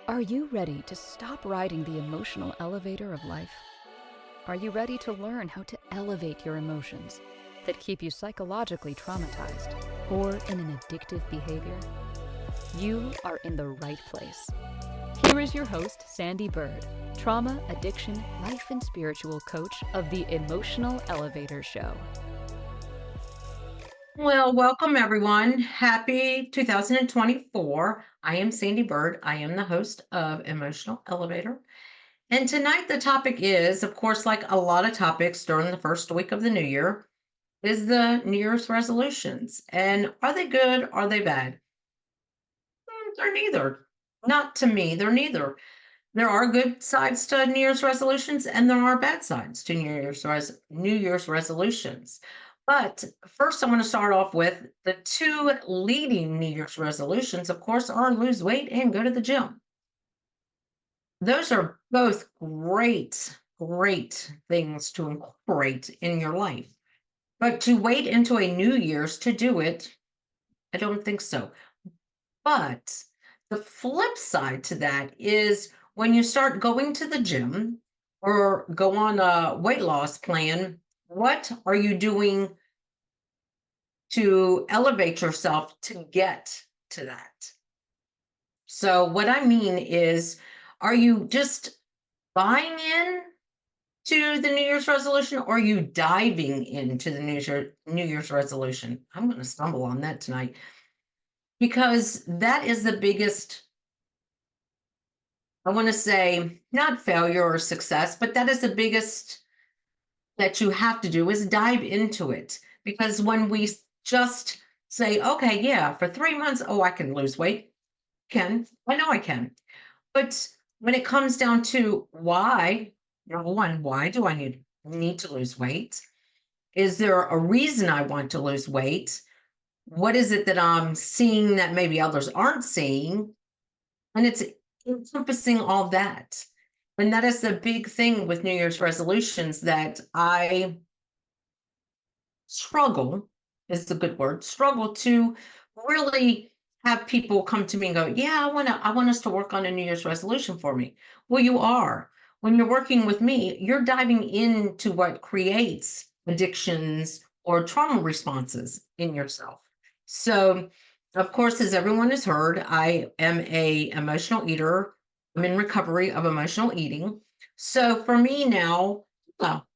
Are you ready to stop riding the emotional elevator of life? Are you ready to learn how to elevate your emotions that keep you psychologically traumatized or in an addictive behavior? You are in the right place. Here is your host, Sandee Byrd, trauma, addiction, life, and spiritual coach of the Emotional Elevator Show. Well, welcome everyone. Happy 2024. I am Sandee Byrd. I am the host of Emotional Elevator. And tonight the topic is, of course, like a lot of topics during the first week of the new year, is the New Year's resolutions. And are they good? Are they bad? They're neither. Not to me, they're neither. There are good sides to New Year's resolutions and there are bad sides to New Year's resolutions. But first, I want to start off with the two leading New Year's resolutions, of course, are lose weight and go to the gym. Those are both great things to incorporate in your life. But to wait into a New Year's to do it, I don't think so. But the flip side to that is when you start going to the gym or go on a weight loss plan, what are you doing to elevate yourself to get to that? So, what I mean is, are you just buying in to the New Year's resolution or are you diving into the New Year's resolution? I'm going to stumble on that tonight because that is the biggest, I want to say, not failure or success, but that is the biggest that you have to do is dive into it. Because when we just say, okay, yeah, for 3 months, oh, I can lose weight. I know I can. But when it comes down to why, number one, why do I need to lose weight? Is there a reason I want to lose weight? What is it that I'm seeing that maybe others aren't seeing? And it's encompassing all that. And that is the big thing with New Year's resolutions that I struggle, is the good word, struggle to really have people come to me and go, yeah, I want us to work on a New Year's resolution for me. Well, you are. When you're working with me, you're diving into what creates addictions or trauma responses in yourself. So, of course, as everyone has heard, I am a emotional eater. I'm in recovery of emotional eating. So for me now, well,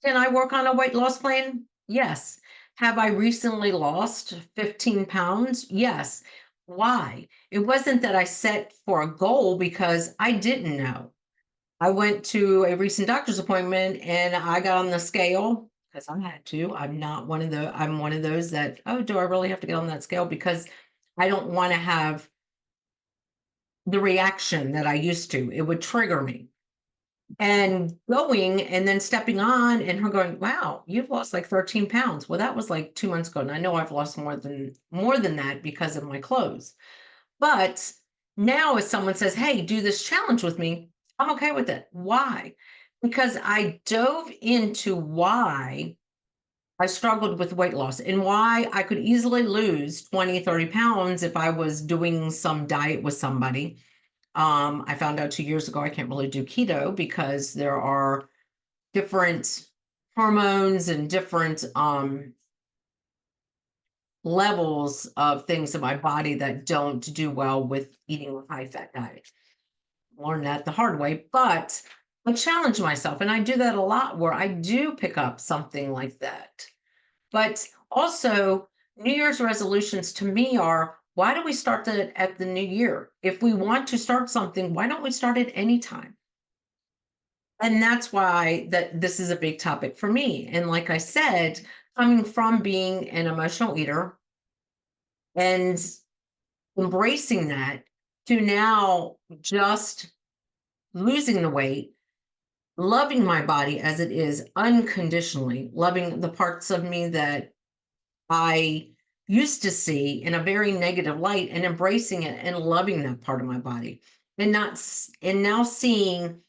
can I work on a weight loss plan? Yes. Have I recently lost 15 pounds? Yes. Why? It wasn't that I set for a goal because I didn't know. I went to a recent doctor's appointment and I got on the scale because I had to. I'm one of those that, oh, do I really have to get on that scale? Because I don't want to have the reaction that I used to. It would trigger me. And going and then stepping on and her going, wow, you've lost like 13 pounds. Well, that was like 2 months ago. And I know I've lost more than that because of my clothes. But now if someone says, hey, do this challenge with me, I'm okay with it. Why? Because I dove into why I struggled with weight loss and why I could easily lose 20, 30 pounds if I was doing some diet with somebody. I found out 2 years ago I can't really do keto because there are different hormones and different levels of things in my body that don't do well with eating a high fat diet. Learned that the hard way, but I challenge myself, and I do that a lot where I do pick up something like that. But also, New Year's resolutions to me are why do we start that at the new year? If we want to start something, why don't we start it anytime? And that's why that this is a big topic for me. And like I said, coming from being an emotional eater and embracing that to now just losing the weight, loving my body as it is unconditionally, loving the parts of me that I used to see in a very negative light and embracing it and loving that part of my body and and now seeing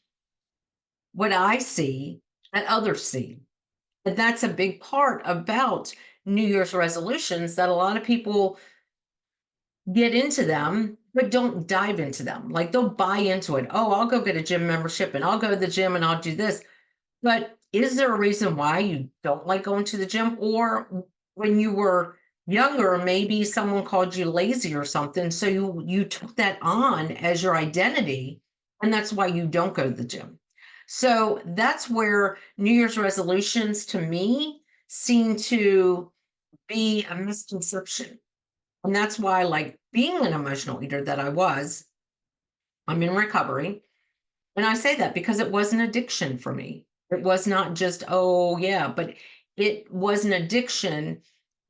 what I see that others see. And that's a big part about New Year's resolutions that a lot of people get into them but don't dive into them. Like they'll buy into it. Oh, I'll go get a gym membership and I'll go to the gym and I'll do this. But is there a reason why you don't like going to the gym? Or when you were younger, maybe someone called you lazy or something. So you took that on as your identity, and that's why you don't go to the gym. So that's where New Year's resolutions to me seem to be a misconception. And that's why, like being an emotional eater that I was, I'm in recovery. And I say that because it was an addiction for me. It was not just, oh, yeah, but it was an addiction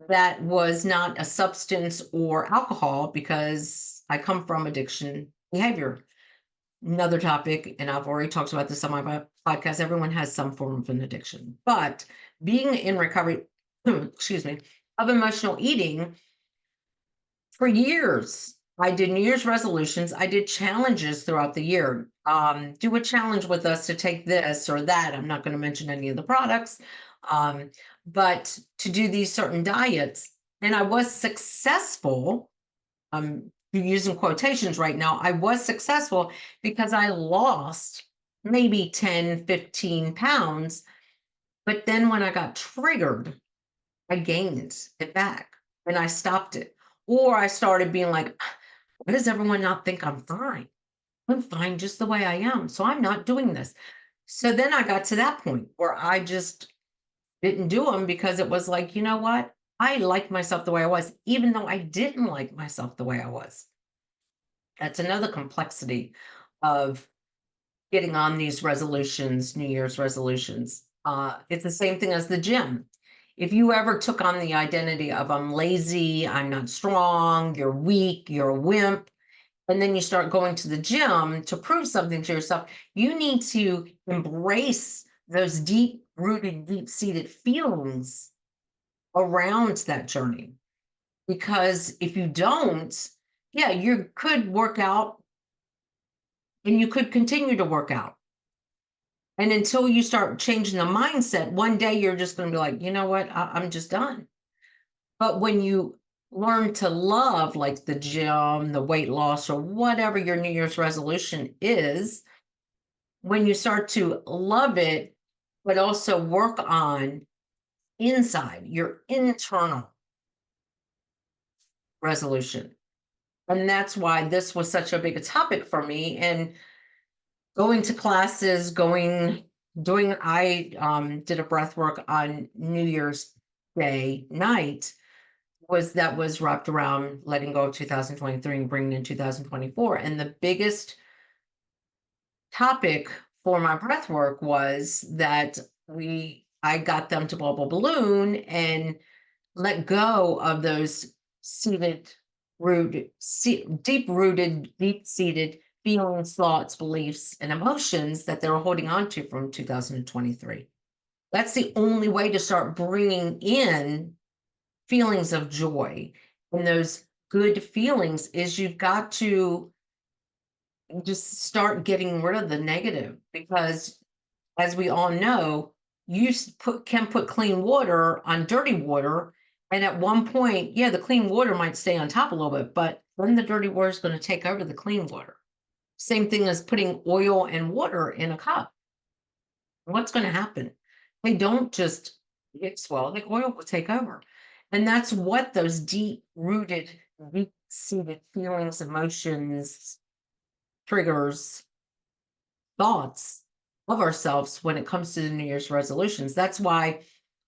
that was not a substance or alcohol because I come from addiction behavior. Another topic, and I've already talked about this on my podcast. Everyone has some form of an addiction, but being in recovery, excuse me, of emotional eating for years, I did New Year's resolutions. I did challenges throughout the year. Do a challenge with us to take this or that. I'm not going to mention any of the products, um, but to do these certain diets. And I was successful. Using quotations right now. I was successful because I lost maybe 10, 15 pounds. But then when I got triggered, I gained it back and I stopped it. Or I started being like, why does everyone not think I'm fine? I'm fine just the way I am. So I'm not doing this. So then I got to that point where I just didn't do them because it was like, you know what? I like myself the way I was, even though I didn't like myself the way I was. That's another complexity of getting on these resolutions, New Year's resolutions. It's the same thing as the gym. If you ever took on the identity of I'm lazy, I'm not strong, you're weak, you're a wimp, and then you start going to the gym to prove something to yourself, you need to embrace those deep rooted, deep seated feelings around that journey. Because if you don't, yeah, you could work out and you could continue to work out. And until you start changing the mindset, one day you're just going to be like, you know what, I'm just done. But when you learn to love, like the gym, the weight loss, or whatever your New Year's resolution is, when you start to love it, but also work on inside your internal resolution. And that's why this was such a big topic for me. And going to classes, I did a breath work on New Year's Day night was wrapped around letting go of 2023 and bringing in 2024. And the biggest topic for my breath work was that I got them to bubble balloon and let go of those deep rooted, deep seated feelings, thoughts, beliefs, and emotions that they were holding on to from 2023. That's the only way to start bringing in feelings of joy. And those good feelings is you've got to just start getting rid of the negative because, as we all know, can put clean water on dirty water. And at one point, yeah, the clean water might stay on top a little bit, but then the dirty water is going to take over the clean water. Same thing as putting oil and water in a cup. What's going to happen? They don't just mix well, the oil will take over. And that's what those deep rooted, deep seated feelings, emotions, triggers, thoughts of ourselves when it comes to the New Year's resolutions. That's why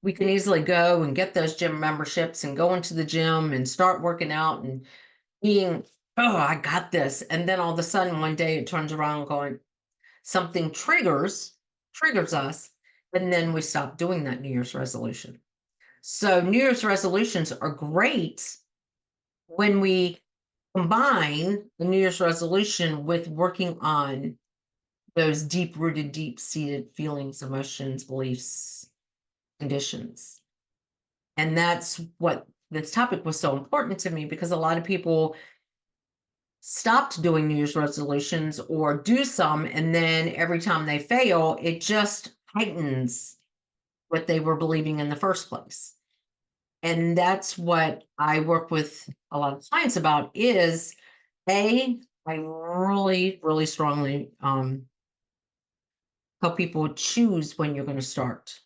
we can easily go and get those gym memberships and go into the gym and start working out and being, oh, I got this. And then all of a sudden one day it turns around going, something triggers us, and then we stop doing that New Year's resolution. So New Year's resolutions are great when we combine the New Year's resolution with working on those deep rooted, deep seated feelings, emotions, beliefs, conditions. And that's what this topic was so important to me because a lot of people stopped doing New Year's resolutions or do some, and then every time they fail, it just heightens what they were believing in the first place. And that's what I work with a lot of clients about is I really, really strongly tell people choose when you're going to start.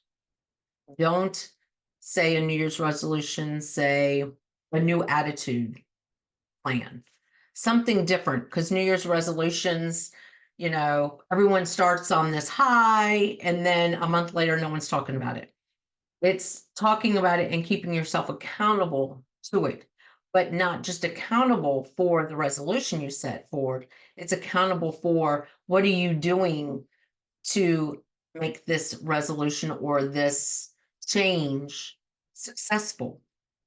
Don't say a New Year's resolution, say a new attitude plan, something different. Because New Year's resolutions, everyone starts on this high, and then a month later, no one's talking about it. It's talking about it and keeping yourself accountable to it, but not just accountable for the resolution you set forward. It's accountable for what are you doing to make this resolution or this change successful?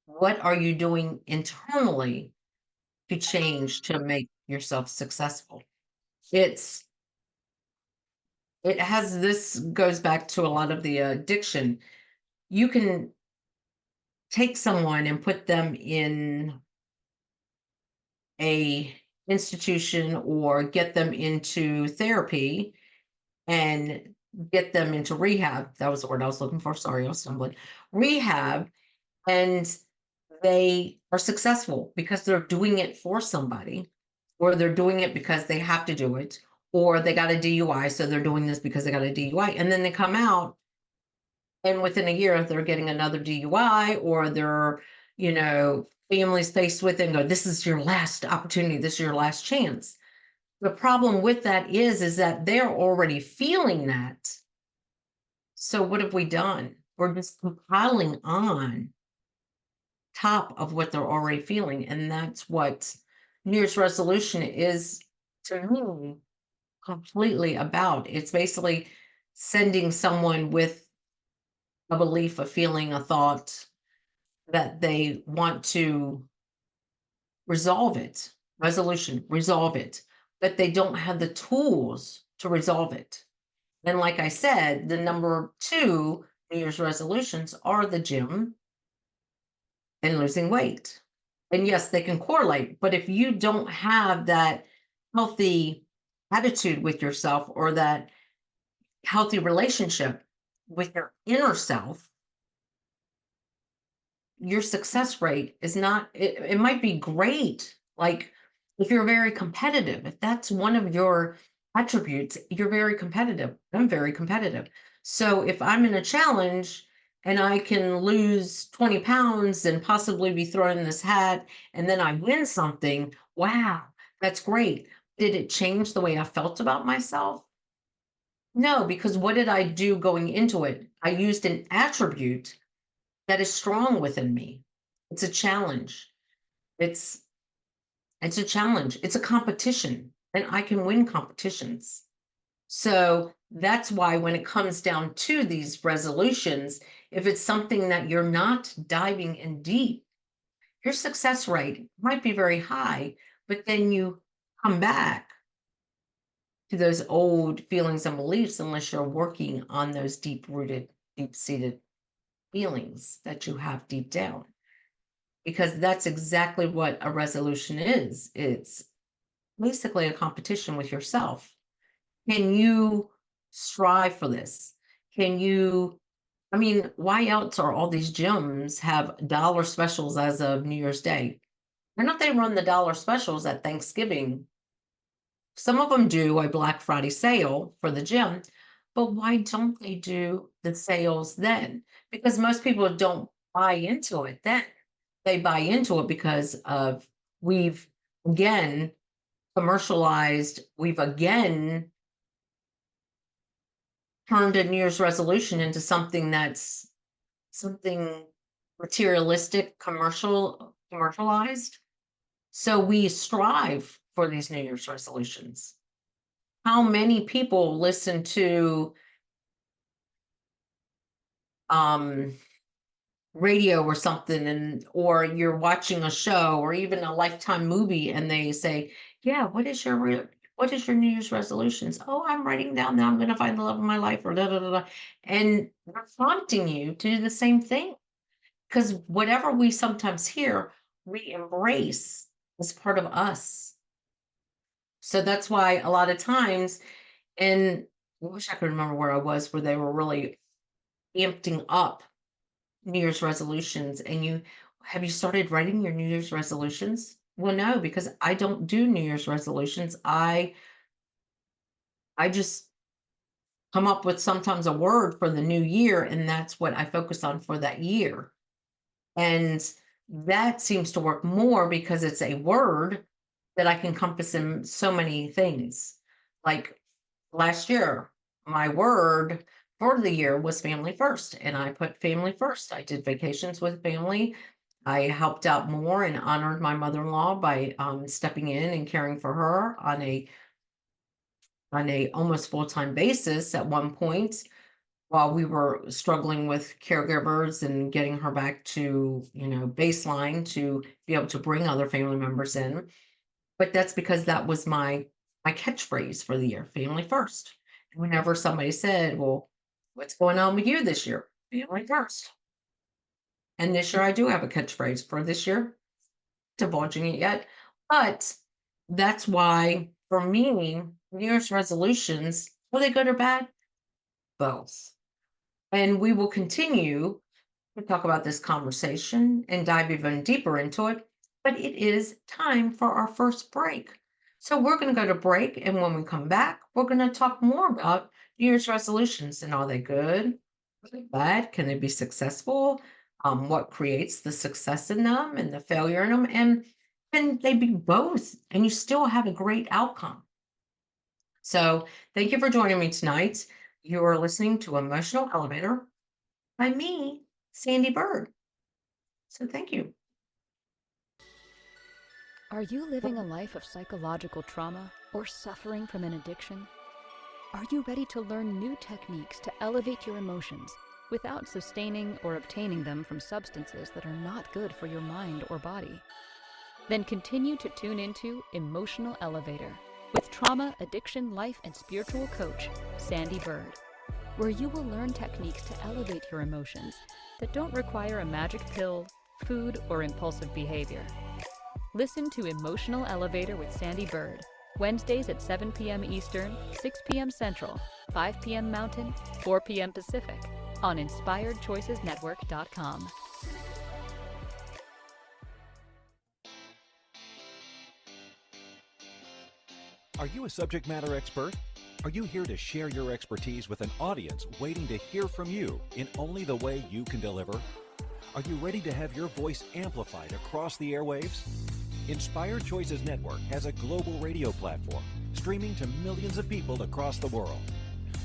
What are you doing internally to change to make yourself successful? It's it has this goes back to a lot of the addiction. You can take someone and put them in a institution or get them into therapy and get them into rehab. That was the word I was looking for. Sorry, I was stumbling. Rehab, and they are successful because they're doing it for somebody, or they're doing it because they have to do it, or they got a DUI, so they're doing this because they got a DUI. And then they come out, and within a year, they're getting another DUI, or their, families faced with it and go, this is your last opportunity, this is your last chance. The problem with that is that they're already feeling that. So what have we done? We're just compiling on top of what they're already feeling. And that's what New Year's resolution is, to me, completely about. It's basically sending someone with a belief, a feeling, a thought that they want to resolve it, resolution, resolve it, but they don't have the tools to resolve it. And like I said, the number two New Year's resolutions are the gym and losing weight. And yes, they can correlate, but if you don't have that healthy attitude with yourself or that healthy relationship with your inner self, your success rate is not, it might be great. Like if you're very competitive, if that's one of your attributes, you're very competitive. I'm very competitive. So if I'm in a challenge and I can lose 20 pounds and possibly be thrown in this hat and then I win something, wow, that's great. Did it change the way I felt about myself? No, because what did I do going into it? I used an attribute that is strong within me. It's a challenge. It's it's a challenge. It's a competition, and I can win competitions. So that's why when it comes down to these resolutions, if it's something that you're not diving in deep, your success rate might be very high, but then you come back to those old feelings and beliefs unless you're working on those deep rooted, deep seated feelings that you have deep down. Because that's exactly what a resolution is. It's basically a competition with yourself. Can you strive for this? Can you, I mean, why else are all these gyms have dollar specials as of New Year's Day? Why don't they run the dollar specials at Thanksgiving? Some of them do a Black Friday sale for the gym, but why don't they do the sales then? Because most people don't buy into it then. They buy into it because of we've again commercialized, we've again turned a New Year's resolution into something that's something materialistic, commercialized. So we strive for these New Year's resolutions. How many people listen to um radio or something, and or you're watching a show or even a Lifetime movie and they say, yeah, what is your New Year's resolutions? Oh, I'm writing down that I'm going to find the love of my life, or da da da da. And they're prompting you to do the same thing, because whatever we sometimes hear, we embrace as part of us. So that's why a lot of times, and I wish I could remember where I was, where they were really amping up New Year's resolutions. And you started writing your New Year's resolutions? Well, no, because I don't do New Year's resolutions. I just come up with sometimes a word for the new year, and that's what I focus on for that year. And that seems to work more because it's a word that I can compass in so many things. Like last year, my word for the year was family first, and I put family first. I did vacations with family. I helped out more and honored my mother-in-law by stepping in and caring for her on a almost full-time basis at one point while we were struggling with caregivers and getting her back to, baseline to be able to bring other family members in. But that's because that was my catchphrase for the year, family first. And whenever somebody said, "Well, what's going on with you this year?" Family first. And this year I do have a catchphrase for this year, divulging it yet. But that's why for me, New Year's resolutions, are they good or bad? Both. And we will continue to talk about this conversation and dive even deeper into it. But it is time for our first break. So we're going to go to break. And when we come back, we're going to talk more about New Year's resolutions and are they good? Are they bad? Can they be successful? What creates the success in them and the failure in them? And can they be both? And you still have a great outcome. So thank you for joining me tonight. You are listening to Emotional Elevator by me, Sandee Byrd. So thank you. Are you living a life of psychological trauma or suffering from an addiction? Are you ready to learn new techniques to elevate your emotions without sustaining or obtaining them from substances that are not good for your mind or body? Then continue to tune into Emotional Elevator with trauma, addiction, life, and spiritual coach, Sandee Byrd, where you will learn techniques to elevate your emotions that don't require a magic pill, food, or impulsive behavior. Listen to Emotional Elevator with Sandee Byrd, Wednesdays at 7 p.m. Eastern, 6 p.m. Central, 5 p.m. Mountain, 4 p.m. Pacific, on InspiredChoicesNetwork.com. Are you a subject matter expert? Are you here to share your expertise with an audience waiting to hear from you in only the way you can deliver? Are you ready to have your voice amplified across the airwaves? Inspired Choices Network has a global radio platform streaming to millions of people across the world.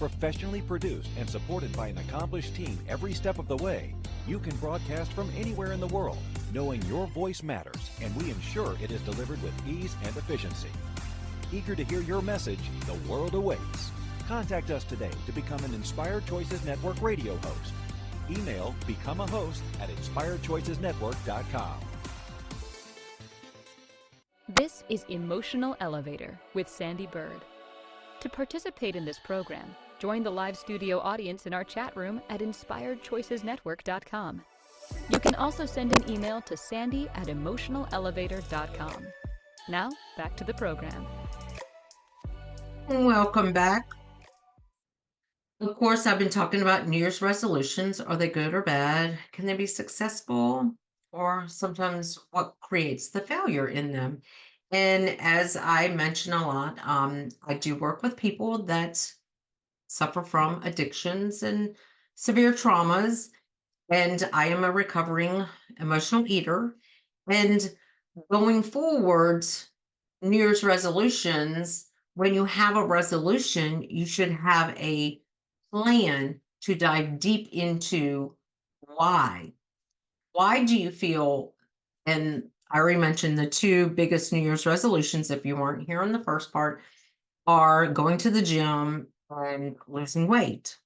Professionally produced and supported by an accomplished team every step of the way, you can broadcast from anywhere in the world, knowing your voice matters, and we ensure it is delivered with ease and efficiency. Eager to hear your message, the world awaits. Contact us today to become an Inspired Choices Network radio host. Email become a host at inspiredchoicesnetwork.com. This is Emotional Elevator with Sandee Byrd. To participate in this program, join the live studio audience in our chat room at inspiredchoicesnetwork.com. You can also send an email to sandy@emotionalelevator.com. Now, back to the program. Welcome back. Of course, I've been talking about New Year's resolutions. Are they good or bad? Can they be successful? Or sometimes what creates the failure in them? And as I mention a lot, I do work with people that suffer from addictions and severe traumas. And I am a recovering emotional eater. And going forward, New Year's resolutions, when you have a resolution, you should have a plan to dive deep into why. Why do you feel, and I already mentioned the two biggest New Year's resolutions, if you weren't here in the first part, are going to the gym and losing weight.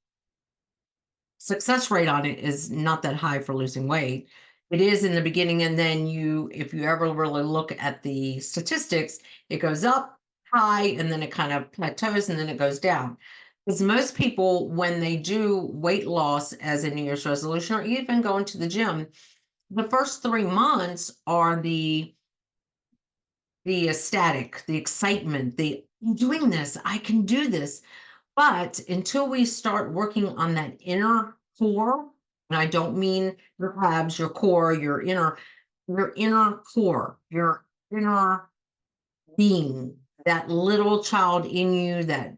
Success rate on it is not that high for losing weight. It is in the beginning, and then if you ever really look at the statistics, it goes up high and then it kind of plateaus and then it goes down. Because most people, when they do weight loss as a New Year's resolution or even going to the gym, the first 3 months are the ecstatic, the excitement, I'm doing this, I can do this. But until we start working on that inner core, and I don't mean your abs, your core, your inner core, your inner being, that little child in you, that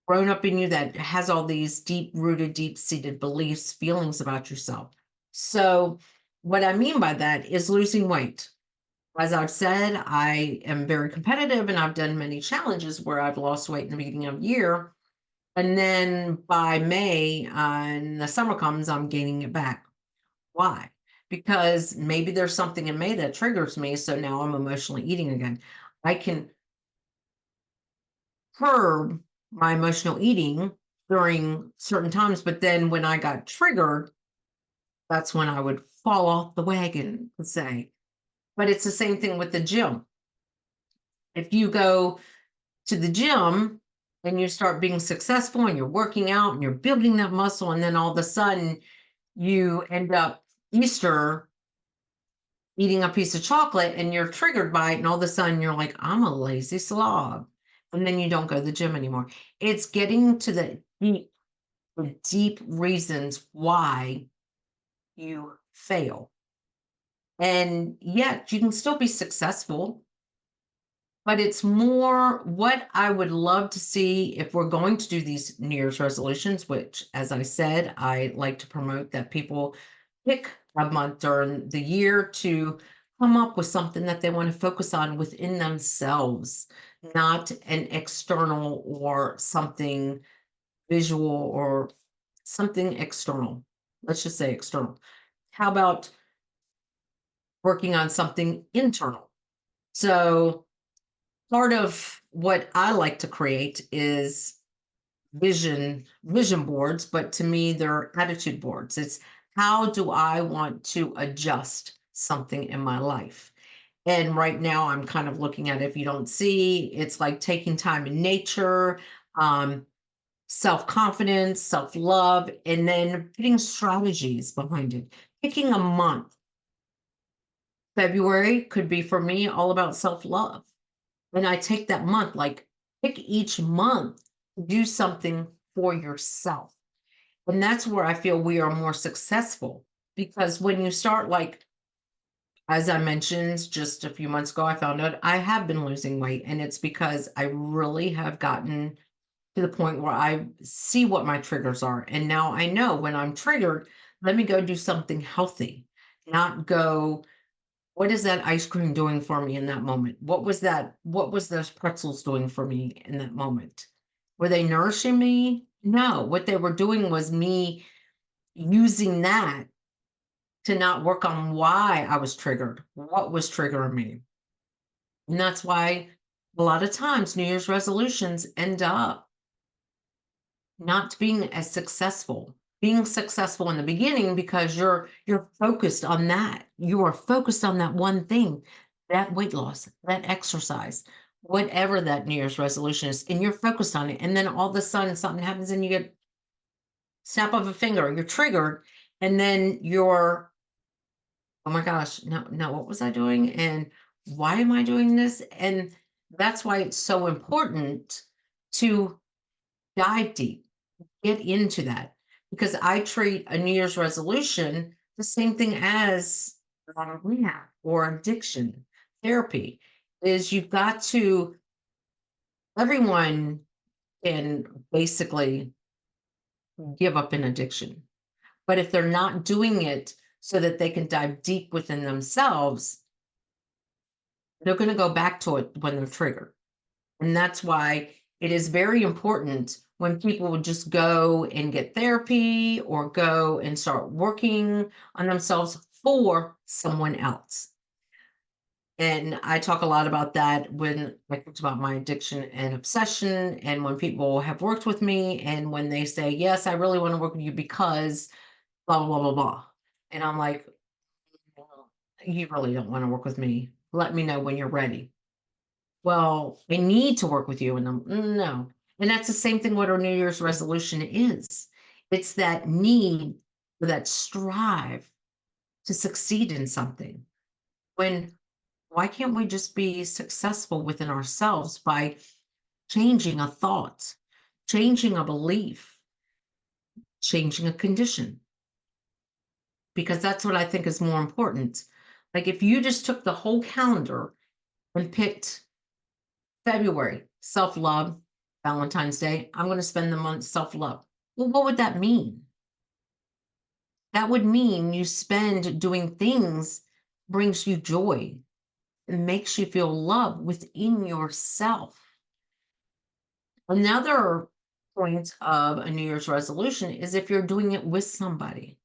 grown up in you that has all these deep rooted, deep seated beliefs, feelings about yourself. So, what I mean by that is losing weight. As I've said, I am very competitive and I've done many challenges where I've lost weight in the beginning of the year. And then by May, and the summer comes, I'm gaining it back. Why? Because maybe there's something in May that triggers me. So now I'm emotionally eating again. I can curb my emotional eating during certain times, but then when I got triggered, that's when I would fall off the wagon, per se. But it's the same thing with the gym. If you go to the gym and you start being successful and you're working out and you're building that muscle, and then all of a sudden you end up Easter eating a piece of chocolate and you're triggered by it, and all of a sudden you're like, I'm a lazy slob. And then you don't go to the gym anymore. It's getting to the deep reasons why you fail. And yet you can still be successful, but it's more what I would love to see if we're going to do these New Year's resolutions, which, as I said, I like to promote that people pick a month during the year to come up with something that they want to focus on within themselves, not an external or something visual or something external. Let's just say external. How about working on something internal? So, part of what I like to create is vision boards, but to me they're attitude boards. It's how do I want to adjust something in my life? And right now I'm kind of looking at, if you don't see, it's like taking time in nature, um, self-confidence, self-love, and then putting strategies behind it. Picking a month. February could be for me all about self-love. And I take that month, like pick each month to do something for yourself. And that's where I feel we are more successful, because when you start, like, as I mentioned just a few months ago, I found out I have been losing weight. And it's because I really have gotten to the point where I see what my triggers are. And now I know when I'm triggered, let me go do something healthy, not go, what is that ice cream doing for me in that moment? What was those pretzels doing for me in that moment? Were they nourishing me? No. What they were doing was me using that to not work on why I was triggered, what was triggering me. And that's why a lot of times New Year's resolutions end up not being as successful. Being successful in the beginning because you're focused on that. You are focused on that one thing, that weight loss, that exercise, whatever that New Year's resolution is, and you're focused on it. And then all of a sudden something happens and you get snap of a finger, you're triggered, and then you're, oh my gosh, no, what was I doing? And why am I doing this? And that's why it's so important to dive deep, get into that, because I treat a New Year's resolution the same thing as rehab or addiction therapy. Is you've got to, everyone can basically give up an addiction, but if they're not doing it so that they can dive deep within themselves, they're going to go back to it when they're triggered. And that's why it is very important when people would just go and get therapy or go and start working on themselves for someone else. And I talk a lot about that when I talked about my addiction and obsession, and when people have worked with me, and when they say, yes, I really want to work with you because blah, blah, blah, blah, blah. And I'm like, "Well, you really don't want to work with me. Let me know when you're ready." Well, I need to work with you. And I'm, no. And that's the same thing what our New Year's resolution is. It's that need or that strive to succeed in something. When, why can't we just be successful within ourselves by changing a thought, changing a belief, changing a condition? Because that's what I think is more important. Like if you just took the whole calendar and picked February, self-love, Valentine's Day, I'm going to spend the month self-love. Well, what would that mean? That would mean you spend doing things brings you joy and makes you feel love within yourself. Another point of a New Year's resolution is if you're doing it with somebody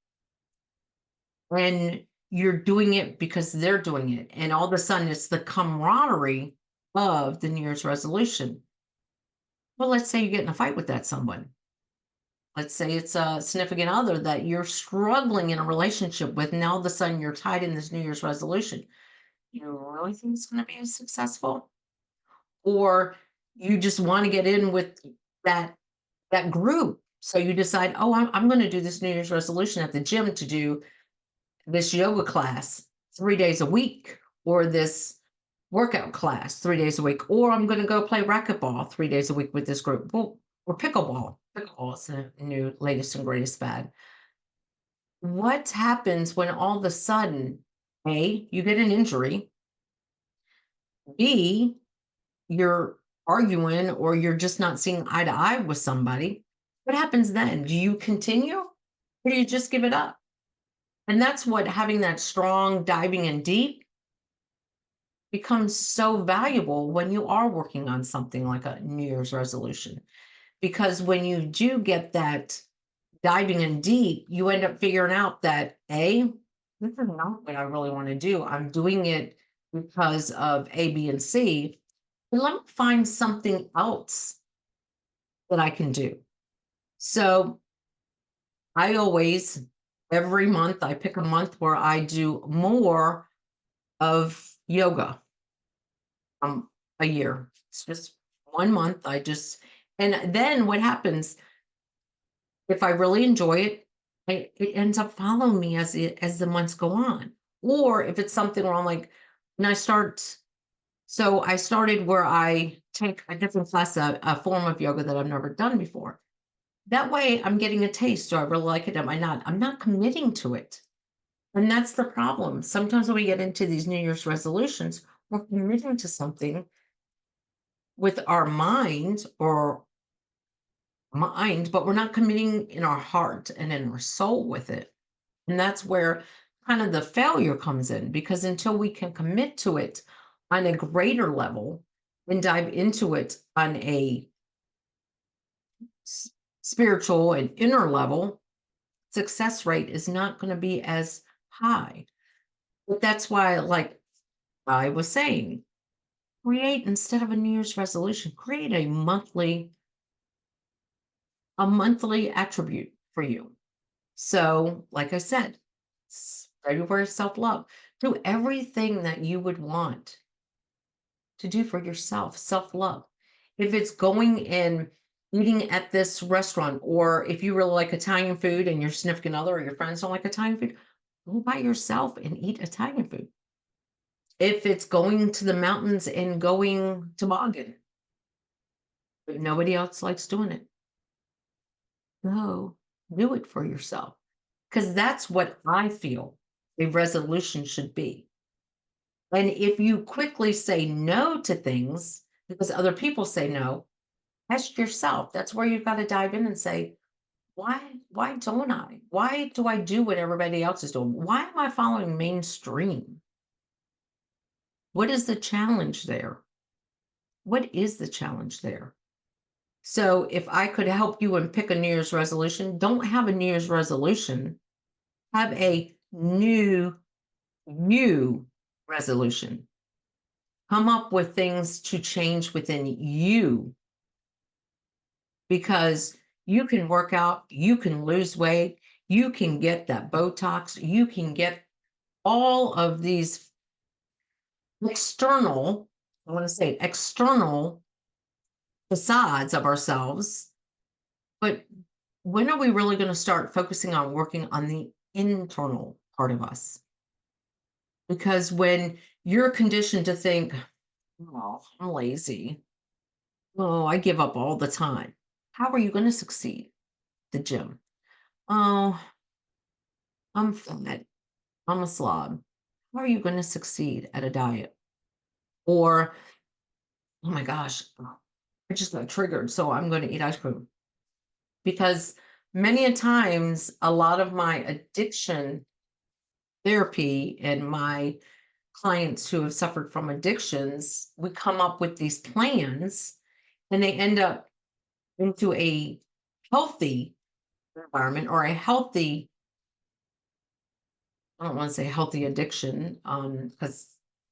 and you're doing it because they're doing it, and all of a sudden it's the camaraderie of the New Year's resolution. Well, let's say you get in a fight with that someone. Let's say it's a significant other that you're struggling in a relationship with. Now, all of a sudden, you're tied in this New Year's resolution. You really think it's going to be successful? Or you just want to get in with that group. So you decide, oh, I'm going to do this New Year's resolution at the gym to do this yoga class 3 days a week, or this workout class 3 days a week, or I'm going to go play racquetball 3 days a week with this group. Well, or pickleball. Pickleball is the new latest and greatest fad. What happens when all of a sudden, A, you get an injury, B, you're arguing or you're just not seeing eye to eye with somebody? What happens then? Do you continue or do you just give it up? And that's what having that strong diving in deep becomes so valuable when you are working on something like a New Year's resolution. Because when you do get that diving in deep, you end up figuring out that A, this is not what I really want to do. I'm doing it because of A, B, and C. And let me find something else that I can do. So I always, every month, I pick a month where I do more of yoga a year. It's just 1 month. And then what happens if I really enjoy it, it ends up following me as the months go on. Or if it's something where I'm like, and I started where I take a different class, a form of yoga that I've never done before. That way I'm getting a taste. Do I really like it? Am I not? I'm not committing to it. And that's the problem. Sometimes when we get into these New Year's resolutions, we're committing to something with our mind, but we're not committing in our heart and in our soul with it. And that's where kind of the failure comes in, because until we can commit to it on a greater level and dive into it on a spiritual and inner level, success rate is not going to be as high. But that's why, like I was saying, create, instead of a New Year's resolution, create a monthly attribute for you. So, like I said, February self-love. Do everything that you would want to do for yourself, self-love. If it's going and eating at this restaurant, or if you really like Italian food and your significant other or your friends don't like Italian food, go by yourself and eat Italian food. If it's going to the mountains and going toboggan, but nobody else likes doing it, go do it for yourself. Because that's what I feel a resolution should be. And if you quickly say no to things because other people say no, ask yourself. That's where you've got to dive in and say, why don't I? Why do I do what everybody else is doing? Why am I following mainstream? What is the challenge there? What is the challenge there? So if I could help you and pick a New Year's resolution, don't have a New Year's resolution. Have a new resolution. Come up with things to change within you, because you can work out, you can lose weight, you can get that Botox, you can get all of these external, I want to say external facades of ourselves. But when are we really going to start focusing on working on the internal part of us? Because when you're conditioned to think, oh, I'm lazy, oh, I give up all the time, how are you going to succeed? The gym. Oh, I'm fat. I'm a slob. How are you going to succeed at a diet? Or, oh my gosh, I just got triggered, so I'm going to eat ice cream. Because many a times, a lot of my addiction therapy and my clients who have suffered from addictions, we come up with these plans and they end up into a healthy environment or a healthy, I don't want to say healthy addiction, because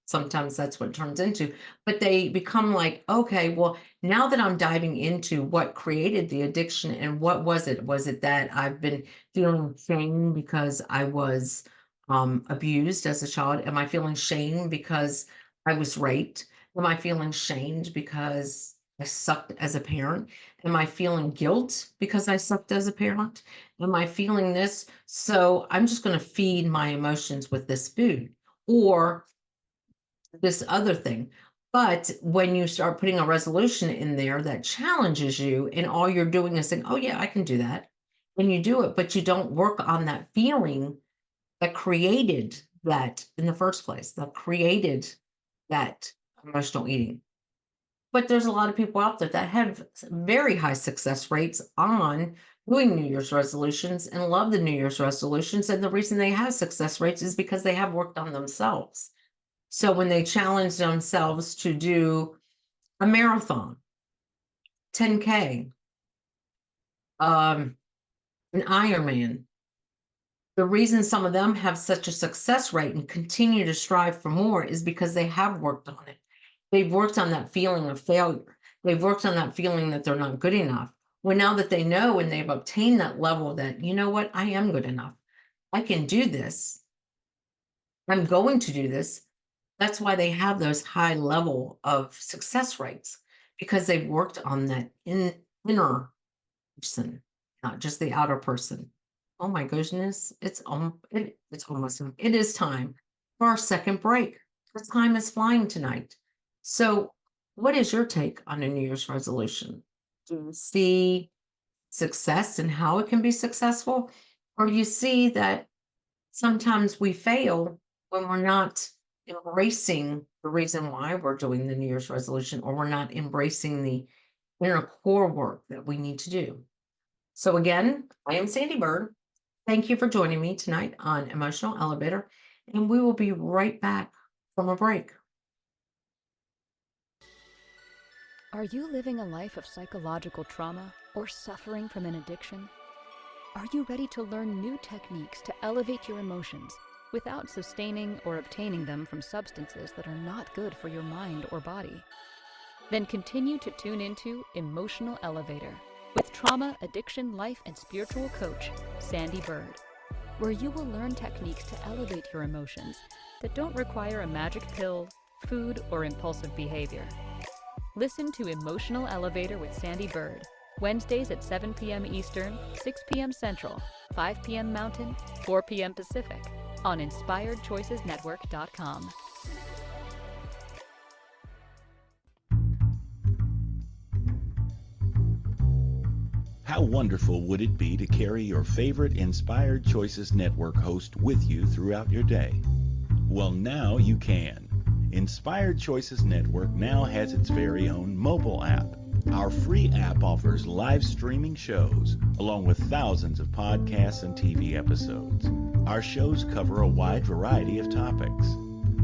sometimes that's what it turns into, but they become like, okay, well, now that I'm diving into what created the addiction and what was it? Was it that I've been feeling shame because I was abused as a child? Am I feeling shame because I was raped? Am I feeling shamed because I sucked as a parent? Am I feeling guilt because I sucked as a parent? Am I feeling this? So I'm just going to feed my emotions with this food or this other thing. But when you start putting a resolution in there that challenges you, and all you're doing is saying, oh, yeah, I can do that. And you do it, but you don't work on that feeling that created that in the first place, that created that emotional eating. But there's a lot of people out there that have very high success rates on doing New Year's resolutions and love the New Year's resolutions. And the reason they have success rates is because they have worked on themselves. So when they challenge themselves to do a marathon, 10K, an Ironman, the reason some of them have such a success rate and continue to strive for more is because they have worked on it. They've worked on that feeling of failure. They've worked on that feeling that they're not good enough. Well, now that they know and they've obtained that level that, you know what, I am good enough. I can do this. I'm going to do this. That's why they have those high level of success rates because they've worked on that inner person, not just the outer person. Oh my goodness, it's almost it is time for our second break. The time is flying tonight. So, what is your take on a New Year's resolution? Do you see success and how it can be successful? Or do you see that sometimes we fail when we're not embracing the reason why we're doing the New Year's resolution, or we're not embracing the inner core work that we need to do? So, again, I am Sandee Byrd. Thank you for joining me tonight on Emotional Elevator, and we will be right back from a break. Are you living a life of psychological trauma or suffering from an addiction? Are you ready to learn new techniques to elevate your emotions without sustaining or obtaining them from substances that are not good for your mind or body? Then continue to tune into Emotional Elevator with trauma, addiction, life, and spiritual coach, Sandee Byrd, where you will learn techniques to elevate your emotions that don't require a magic pill, food, or impulsive behavior. Listen to Emotional Elevator with Sandee Byrd, Wednesdays at 7 p.m. Eastern, 6 p.m. Central, 5 p.m. Mountain, 4 p.m. Pacific, on InspiredChoicesNetwork.com. How wonderful would it be to carry your favorite Inspired Choices Network host with you throughout your day? Well, now you can. Inspired Choices Network now has its very own mobile app. Our free app offers live streaming shows, along with thousands of podcasts and TV episodes. Our shows cover a wide variety of topics.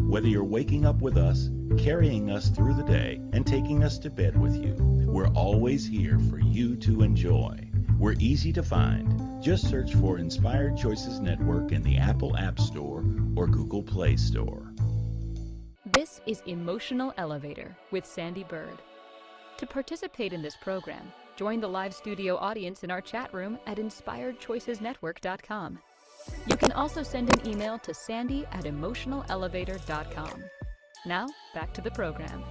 Whether you're waking up with us, carrying us through the day, and taking us to bed with you, we're always here for you to enjoy. We're easy to find. Just search for Inspired Choices Network in the Apple App Store or Google Play Store. This is Emotional Elevator with Sandee Byrd. To participate in this program, join the live studio audience in our chat room at InspiredChoicesNetwork.com. You can also send an email to sandy@emotionalelevator.com. Now, back to the program.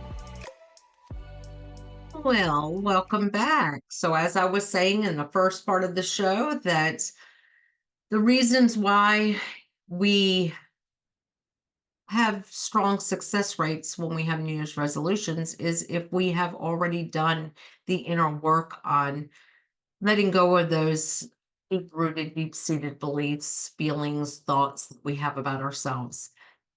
Well, welcome back. So, as I was saying in the first part of the show, that the reasons why we have strong success rates when we have New Year's resolutions is if we have already done the inner work on letting go of those deep-rooted, deep-seated beliefs, feelings, thoughts that we have about ourselves.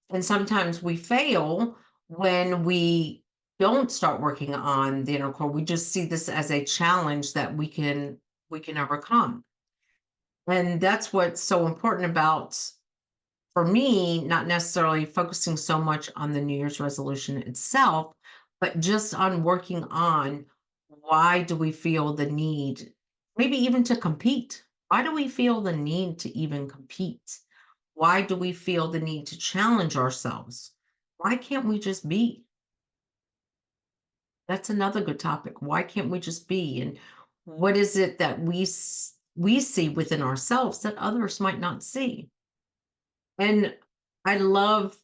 And sometimes we fail when we don't start working on the inner core, we just see this as a challenge that we can overcome. And that's what's so important about, for me, not necessarily focusing so much on the New Year's resolution itself, but just on working on, why do we feel the need, maybe even to compete? Why do we feel the need to even compete? Why do we feel the need to challenge ourselves? Why can't we just be? That's another good topic. Why can't we just be? And what is it that we see within ourselves that others might not see? And I love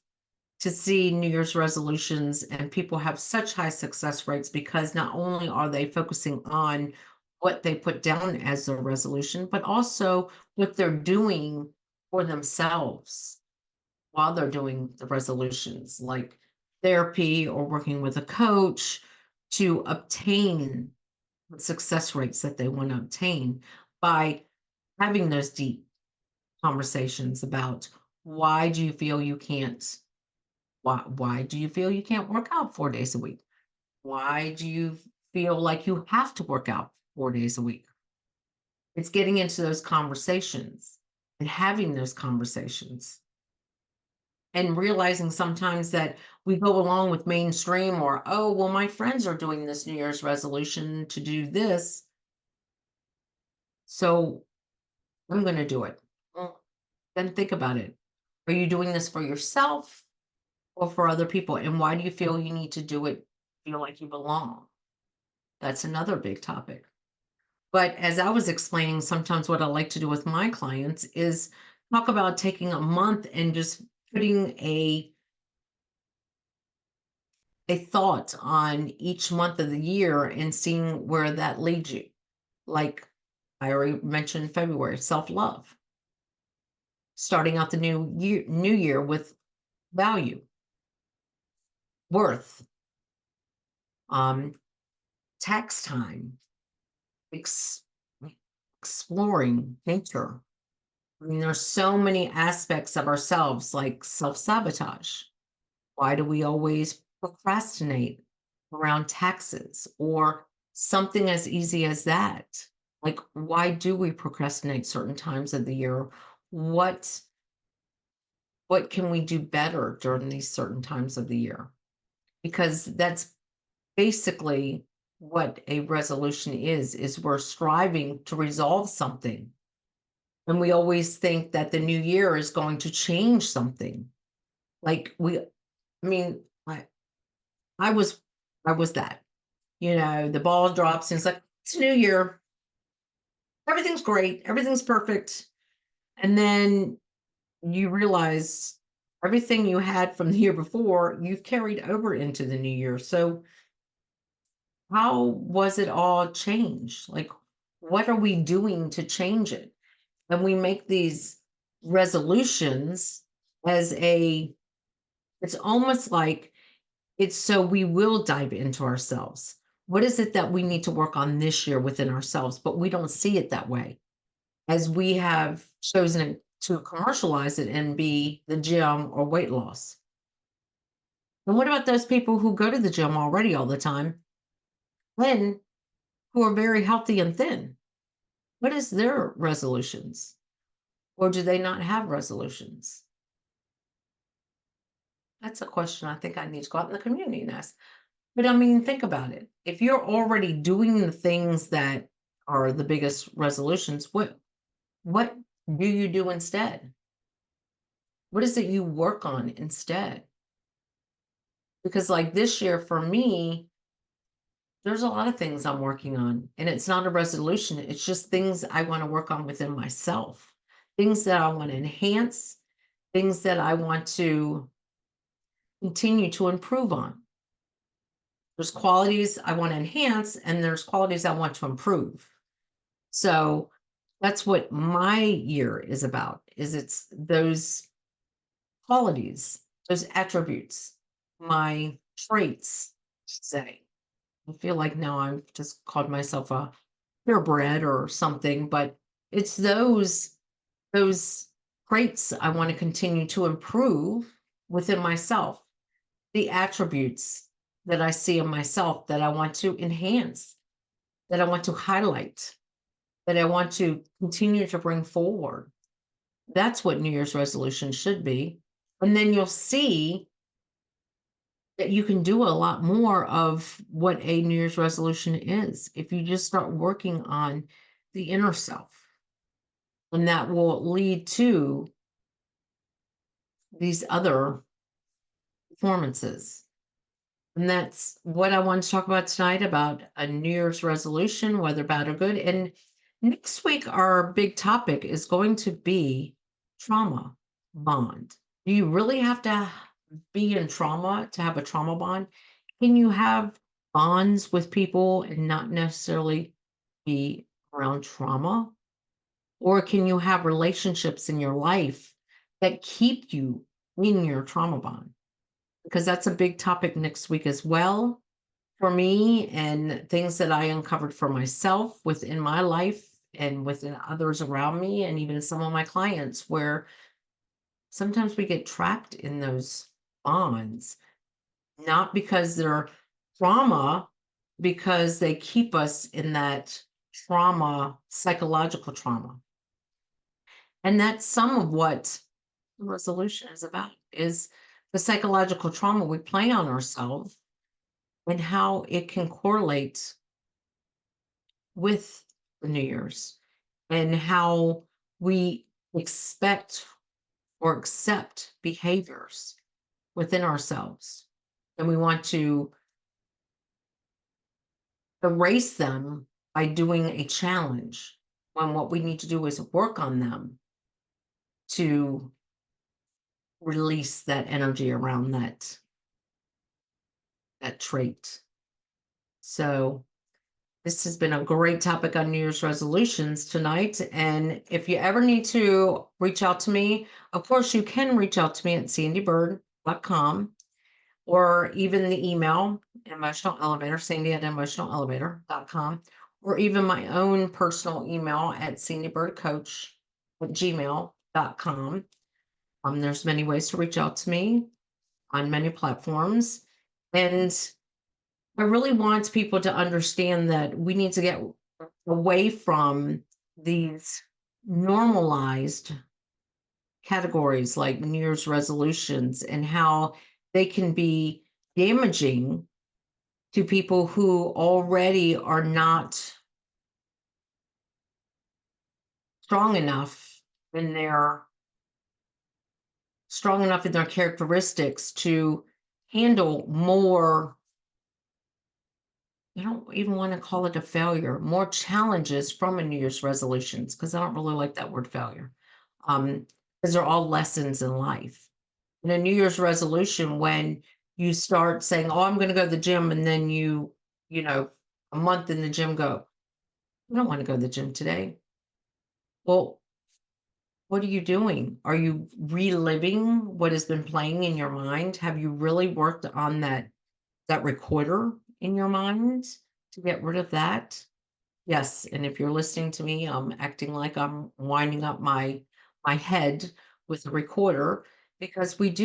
to see New Year's resolutions and people have such high success rates, because not only are they focusing on what they put down as a resolution, but also what they're doing for themselves while they're doing the resolutions, like therapy or working with a coach to obtain the success rates that they want to obtain by having those deep conversations about, why do you feel you can't why do you feel you can't work out 4 days a week? Why do you feel like you have to work out 4 days a week? It's getting into those conversations and having those conversations and realizing sometimes that we go along with mainstream, or, oh, well, my friends are doing this New Year's resolution to do this, so I'm going to do it. Well, then think about it. Are you doing this for yourself or for other people? And why do you feel you need to do it? Feel like you belong? That's another big topic. But as I was explaining, sometimes what I like to do with my clients is talk about taking a month and just putting a thought on each month of the year and seeing where that leads you. Like I already mentioned, February, self-love. Starting out the new year with value, worth, um, tax time, ex- exploring nature. I mean, there's so many aspects of ourselves, like self-sabotage. Why do we always procrastinate around taxes or something as easy as that? Like, why do we procrastinate certain times of the year? What what can we do better during these certain times of the year? Because that's basically what a resolution is we're striving to resolve something. And we always think that the new year is going to change something. Like I mean, I was I was that. The ball drops and it's like, it's a new year. Everything's great. Everything's perfect. And then you realize everything you had from the year before, you've carried over into the new year. So how was it all changed? Like, what are we doing to change it? And we make these resolutions as it's almost like it's so we will dive into ourselves. What is it that we need to work on this year within ourselves? But we don't see it that way, as we have chosen to commercialize it and be the gym or weight loss. And what about those people who go to the gym already all the time and who are very healthy and thin? What is their resolutions? Or do they not have resolutions? That's a question I think I need to go out in the community and ask. But I mean, think about it. If you're already doing the things that are the biggest resolutions, what do you do instead? What is it you work on instead? Because like this year for me, there's a lot of things I'm working on, and it's not a resolution. It's just things I want to work on within myself, things that I want to enhance, things that I want to continue to improve on. There's qualities I want to enhance, and there's qualities I want to improve. So that's what my year is about, is it's those qualities, those attributes, my traits, I should say. I feel like now I've just called myself a purebred or something, but it's those traits I want to continue to improve within myself. the attributes that I see in myself that I want to enhance, that I want to highlight, that I want to continue to bring forward. That's what New Year's resolution should be. And then you'll see that you can do a lot more of what a New Year's resolution is if you just start working on the inner self. And that will lead to these other performances. And that's what I want to talk about tonight, about a New Year's resolution, whether bad or good. And next week, our big topic is going to be trauma bond. Do you really have to be in trauma to have a trauma bond? Can you have bonds with people and not necessarily be around trauma? Or can you have relationships in your life that keep you in your trauma bond? Because that's a big topic next week as well for me, and things that I uncovered for myself within my life and within others around me, and even some of my clients, where sometimes we get trapped in those bonds, not because they're trauma, because they keep us in that trauma, psychological trauma. And that's some of what the resolution is about, is the psychological trauma we play on ourselves and how it can correlate with the New Year's, and how we expect or accept behaviors within ourselves. And we want to erase them by doing a challenge, when what we need to do is work on them to release that energy around that trait. So this has been a great topic on New Year's resolutions tonight. And if you ever need to reach out to me, of course, you can reach out to me at sandeebyrd.com, or even the email, emotional elevator, sandy@emotionalelevator.com, or even my own personal email at sandeebyrdcoach@gmail.com. There's many ways to reach out to me on many platforms. And I really want people to understand that we need to get away from these normalized categories like New Year's resolutions, and how they can be damaging to people who already are not strong enough in their characteristics to handle more. I don't even want to call it a failure, more challenges from a New Year's resolutions, because I don't really like that word failure. Because they're all lessons in life. In a New Year's resolution, when you start saying, "Oh, I'm going to go to the gym," and then a month in the gym, go, "I don't want to go to the gym today." Well, what are you doing? Are you reliving what has been playing in your mind? Have you really worked on that recorder in your mind to get rid of that? Yes. And if you're listening to me, I'm acting like I'm winding up my head with a recorder, because we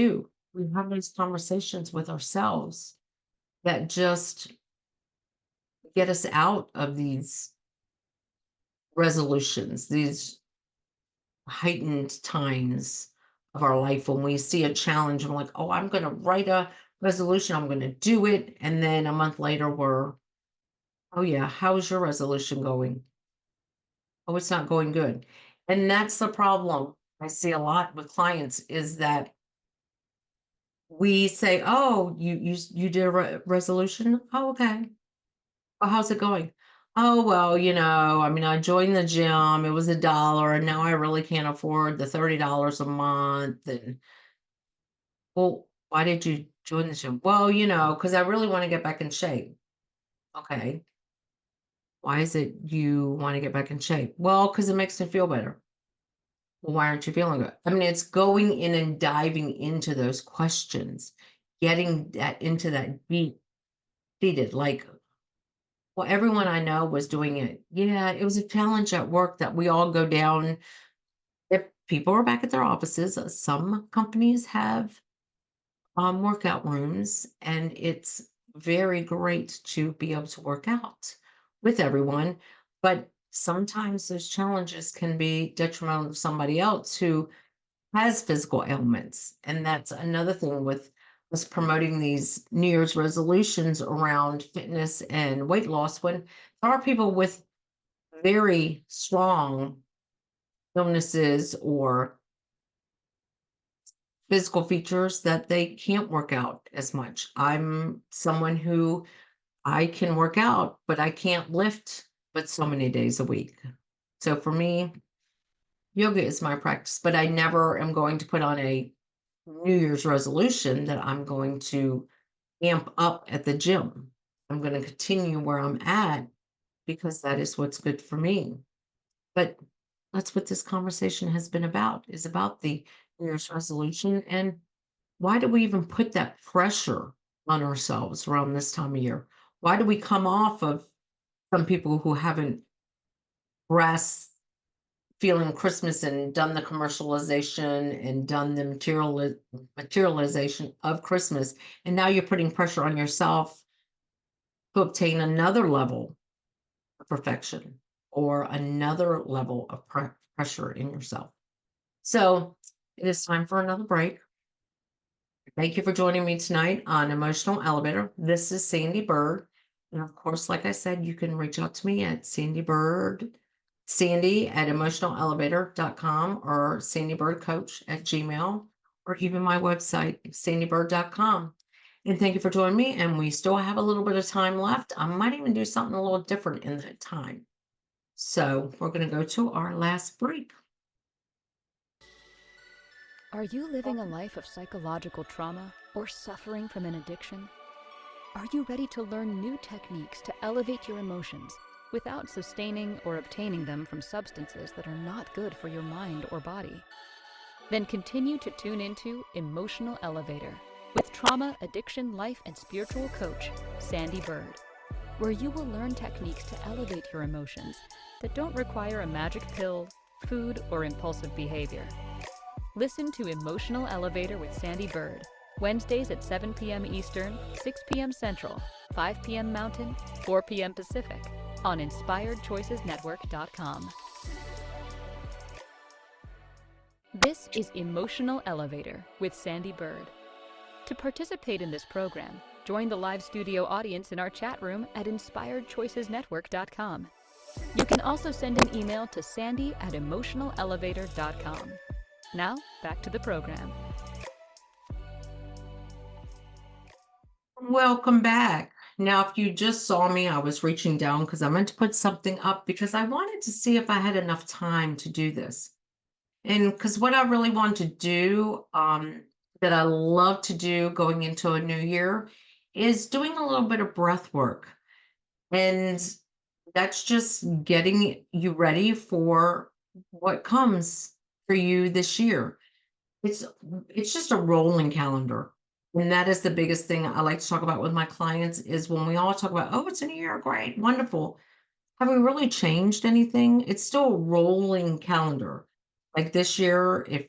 have these conversations with ourselves that just get us out of these resolutions, these heightened times of our life when we see a challenge and we're like, "Oh, I'm going to write a resolution, I'm going to do it." And then a month later, "Oh yeah, how's your resolution going?" "Oh, it's not going good." And that's the problem I see a lot with clients, is that we say, "Oh, you did a resolution? Oh, okay. Well, how's it going?" "Oh, well, I mean, I joined the gym. It was $1, and now I really can't afford the $30 a month." And, "Well, why did you join the gym?" "Well, because I really want to get back in shape." "Okay. Why is it you want to get back in shape?" "Well, because it makes me feel better." "Well, why aren't you feeling good?" I mean, it's going in and diving into those questions, getting into that deep seated, like, "Well, everyone I know was doing it." Yeah, it was a challenge at work that we all go down. If people are back at their offices, some companies have workout rooms, and it's very great to be able to work out with everyone. But sometimes those challenges can be detrimental to somebody else who has physical ailments. And that's another thing with us promoting these New Year's resolutions around fitness and weight loss when there are people with very strong illnesses or physical features that they can't work out as much. I'm someone who I can work out, but I can't lift but so many days a week. So for me, yoga is my practice, but I never am going to put on a New Year's resolution that I'm going to amp up at the gym. I'm going to continue where I'm at because that is what's good for me. But that's what this conversation has been about, is about the New Year's resolution. And why do we even put that pressure on ourselves around this time of year? Why do we come off of some people who haven't grasped feeling Christmas and done the commercialization and done the materialization of Christmas, and now you're putting pressure on yourself to obtain another level of perfection or another level of pressure in yourself. So it is time for another break. Thank you for joining me tonight on Emotional Elevator. This is Sandee Byrd. And of course, like I said, you can reach out to me at Sandee at emotionalelevator.com or sandeebirdcoach@gmail, or even my website, sandeebyrd.com. And thank you for joining me. And we still have a little bit of time left. I might even do something a little different in that time. So we're going to go to our last break. Are you living a life of psychological trauma or suffering from an addiction? Are you ready to learn new techniques to elevate your emotions without sustaining or obtaining them from substances that are not good for your mind or body? Then continue to tune into Emotional Elevator with trauma, addiction, life, and spiritual coach, Sandee Byrd, where you will learn techniques to elevate your emotions that don't require a magic pill, food, or impulsive behavior. Listen to Emotional Elevator with Sandee Byrd, Wednesdays at 7 p.m. Eastern, 6 p.m. Central, 5 p.m. Mountain, 4 p.m. Pacific, on InspiredChoicesNetwork.com. This is Emotional Elevator with Sandee Byrd. To participate in this program, join the live studio audience in our chat room at InspiredChoicesNetwork.com. You can also send an email to Sandee@emotionalelevator.com. Now, back to the program. Welcome back. Now, if you just saw me, I was reaching down because I meant to put something up because I wanted to see if I had enough time to do this. And because what I really want to do, that I love to do going into a new year, is doing a little bit of breath work. And that's just getting you ready for what comes for you this year. It's it's just a rolling calendar. And that is the biggest thing I like to talk about with my clients is when we all talk about, oh, it's a new year, great, wonderful. Have we really changed anything? It's still a rolling calendar. Like this year, if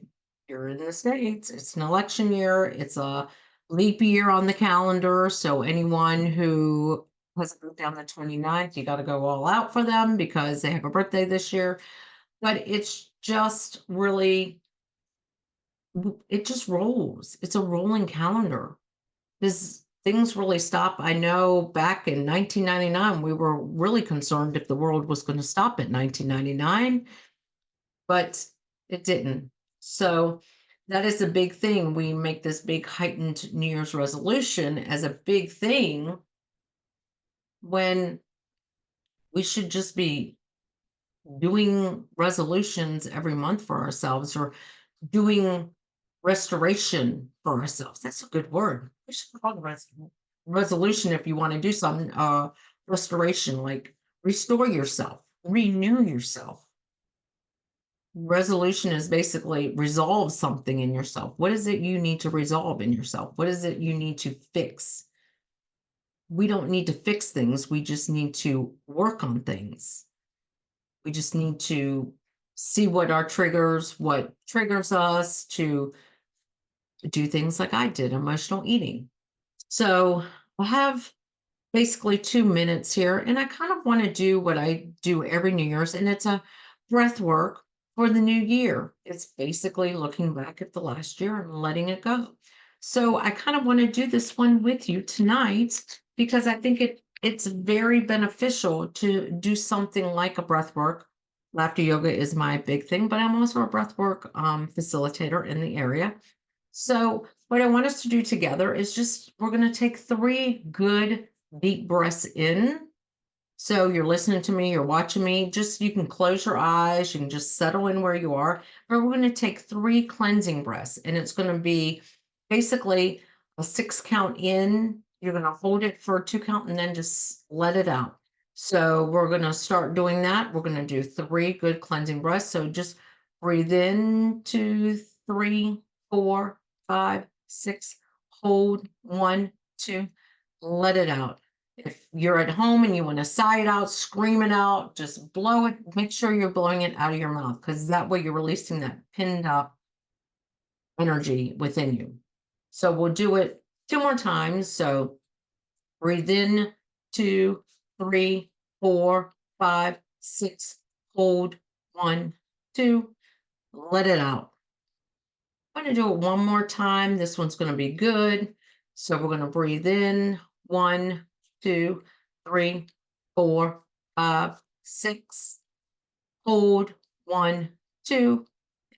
you're in the States, it's an election year, it's a leap year on the calendar. So anyone who has a birthday on the 29th, you got to go all out for them because they have a birthday this year. But it's just really, it just rolls. It's a rolling calendar. Does things really stop? I know back in 1999, we were really concerned if the world was going to stop at 1999, but it didn't. So that is a big thing. We make this big heightened New Year's resolution as a big thing when we should just be doing resolutions every month for ourselves or doing restoration for ourselves. That's a good word. We should call it resolution if you want to do some restoration, like restore yourself, renew yourself. Resolution is basically resolve something in yourself. What is it you need to resolve in yourself? What is it you need to fix? We don't need to fix things. We just need to work on things. We just need to see what triggers us, to do things like I did, emotional eating. So I have basically 2 minutes here, and I kind of want to do what I do every New Year's, and it's a breath work for the new year. It's basically looking back at the last year and letting it go. So I kind of want to do this one with you tonight because I think it's very beneficial to do something like a breath work. Laughter yoga is my big thing, but I'm also a breath work facilitator in the area. So what I want us to do together is we're going to take 3 good deep breaths in. So you're listening to me, you're watching me, you can close your eyes, you can just settle in where you are. But we're going to take 3 cleansing breaths, and it's going to be basically a 6 count in. You're going to hold it for a 2 count and then just let it out. So we're going to start doing that. We're going to do 3 good cleansing breaths. So just breathe in, 2, 3, 4, 5, 6, hold, 1, 2, let it out. If you're at home and you want to sigh it out, scream it out, just blow it. Make sure you're blowing it out of your mouth because that way you're releasing that pinned up energy within you. So we'll do it 2 more times. So breathe in, 2, 3, 4, 5, 6, hold, 1, 2, let it out. I'm going to do it 1 more time. This one's going to be good. So we're going to breathe in, 1, 2, 3, 4, 5, 6, hold, 1, 2,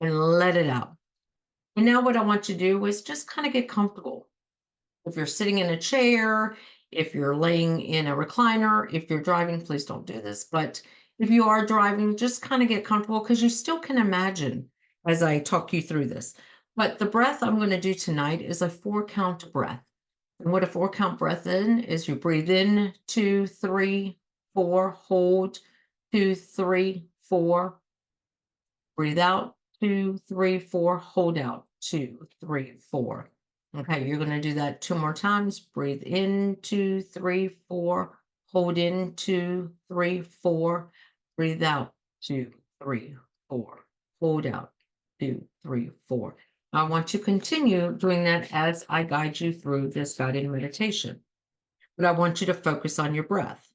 and let it out. And now what I want you to do is just kind of get comfortable. If you're sitting in a chair, if you're laying in a recliner, if you're driving, please don't do this. But if you are driving, just kind of get comfortable because you still can imagine as I talk you through this. But the breath I'm going to do tonight is a 4 count breath. And what a 4 count breath in is you breathe in, 2, 3, 4, hold, 2, 3, 4, breathe out, 2, 3, 4, hold out, 2, 3, 4. Okay, you're going to do that 2 more times. Breathe in, 2, 3, 4, hold in, 2, 3, 4, breathe out, 2, 3, 4, hold out, 2, 3, 4. I want to continue doing that as I guide you through this guided meditation. But I want you to focus on your breath.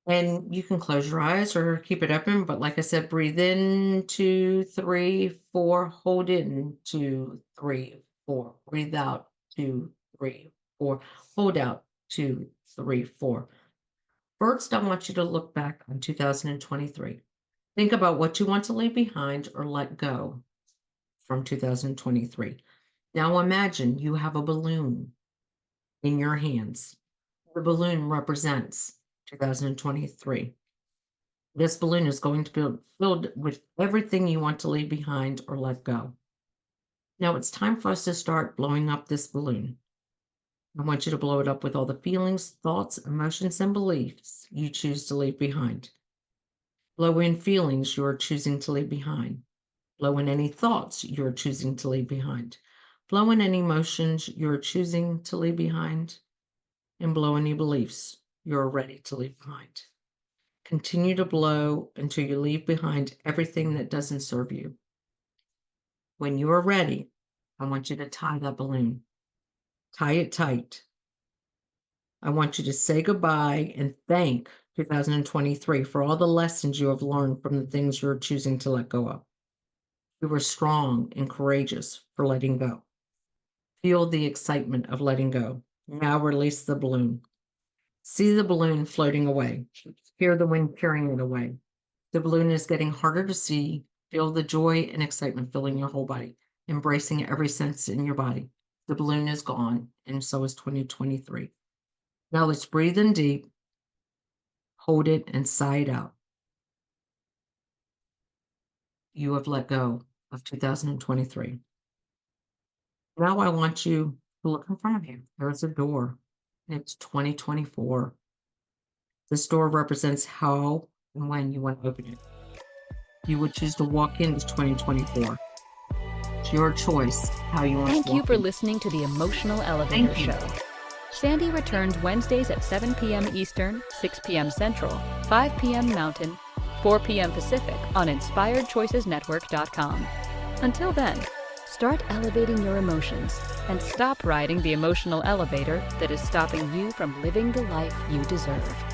And you can close your eyes or keep it open. But like I said, breathe in, 2, 3, 4, hold in, 2, 3, 4, breathe out, 2, 3, 4, hold out, 2, 3, 4. First, I want you to look back on 2023. Think about what you want to leave behind or let go from 2023. Now imagine you have a balloon in your hands. The balloon represents 2023. This balloon is going to be filled with everything you want to leave behind or let go. Now it's time for us to start blowing up this balloon. I want you to blow it up with all the feelings, thoughts, emotions, and beliefs you choose to leave behind. Blow in feelings you are choosing to leave behind. Blow in any thoughts you're choosing to leave behind. Blow in any emotions you're choosing to leave behind. And blow any beliefs you're ready to leave behind. Continue to blow until you leave behind everything that doesn't serve you. When you are ready, I want you to tie that balloon. Tie it tight. I want you to say goodbye and thank 2023 for all the lessons you have learned from the things you're choosing to let go of. You were strong and courageous for letting go. Feel the excitement of letting go. Now release the balloon. See the balloon floating away. Hear the wind carrying it away. The balloon is getting harder to see. Feel the joy and excitement filling your whole body, embracing every sense in your body. The balloon is gone, and so is 2023. Now let's breathe in deep, hold it, and sigh it out. You have let go of 2023. Now I want you to look in front of you. There's a door. It's 2024. This door represents how and when you want to open it. You would choose to walk into 2024. It's your choice how you want to walk in. Thank you for listening to the Emotional Elevator Show. Sandee returns Wednesdays at 7 p.m. Eastern, 6 p.m. Central, 5 p.m. Mountain, 4 p.m. Pacific on InspiredChoicesNetwork.com. Until then, Start elevating your emotions and stop riding the emotional elevator that is stopping you from living the life you deserve.